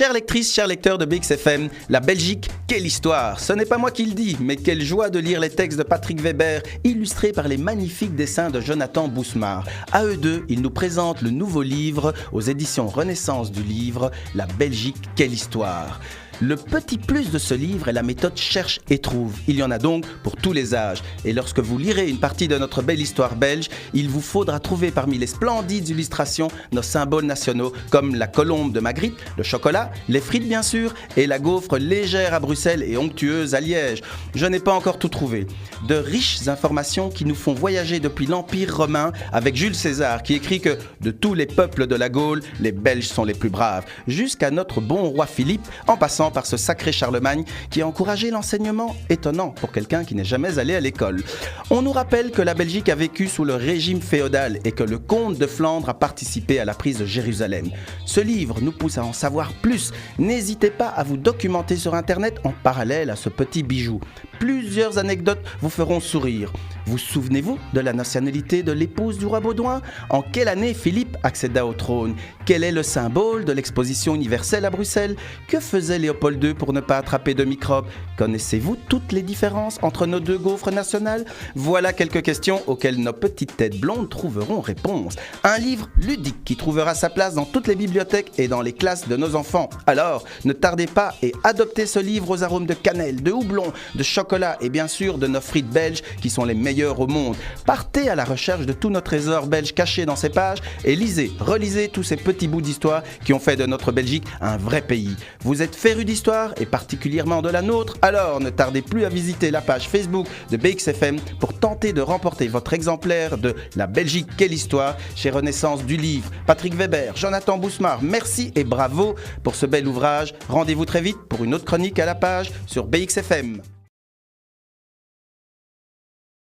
Chères lectrices, chers lecteurs de BXFM, la Belgique, quelle histoire! Ce n'est pas moi qui le dis, mais quelle joie de lire les textes de Patrick Weber, illustrés par les magnifiques dessins de Jonathan Bousmar. À eux deux, ils nous présentent le nouveau livre aux éditions Renaissance du livre, La Belgique, quelle histoire! Le petit plus de ce livre est la méthode cherche et trouve. Il y en a donc pour tous les âges. Et lorsque vous lirez une partie de notre belle histoire belge, il vous faudra trouver parmi les splendides illustrations nos symboles nationaux comme la colombe de Magritte, le chocolat, les frites bien sûr et la gaufre légère à Bruxelles et onctueuse à Liège. Je n'ai pas encore tout trouvé. De riches informations qui nous font voyager depuis l'Empire romain avec Jules César qui écrit que de tous les peuples de la Gaule, les Belges sont les plus braves, jusqu'à notre bon roi Philippe en passant par ce sacré Charlemagne qui a encouragé l'enseignement, étonnant pour quelqu'un qui n'est jamais allé à l'école. On nous rappelle que la Belgique a vécu sous le régime féodal et que le comte de Flandre a participé à la prise de Jérusalem. Ce livre nous pousse à en savoir plus. N'hésitez pas à vous documenter sur Internet en parallèle à ce petit bijou. Plusieurs anecdotes vous feront sourire. Vous souvenez-vous de la nationalité de l'épouse du roi Baudouin? En quelle année Philippe accéda au trône? Quel est le symbole de l'exposition universelle à Bruxelles? Que faisait Léopold II pour ne pas attraper de microbes? Connaissez-vous toutes les différences entre nos deux gaufres nationales? Voilà quelques questions auxquelles nos petites têtes blondes trouveront réponse. Un livre ludique qui trouvera sa place dans toutes les bibliothèques et dans les classes de nos enfants. Alors, ne tardez pas et adoptez ce livre aux arômes de cannelle, de houblon, de chocolat et bien sûr de nos frites belges qui sont les meilleures au monde. Partez à la recherche de tous nos trésors belges cachés dans ces pages et lisez, relisez tous ces petits bouts d'histoire qui ont fait de notre Belgique un vrai pays. Vous êtes férus d'histoire et particulièrement de la nôtre, alors ne tardez plus à visiter la page Facebook de BXFM pour tenter de remporter votre exemplaire de La Belgique, quelle histoire chez Renaissance du livre. Patrick Weber, Jonathan Bousmar, merci et bravo pour ce bel ouvrage. Rendez-vous très vite pour une autre chronique à la page sur BXFM.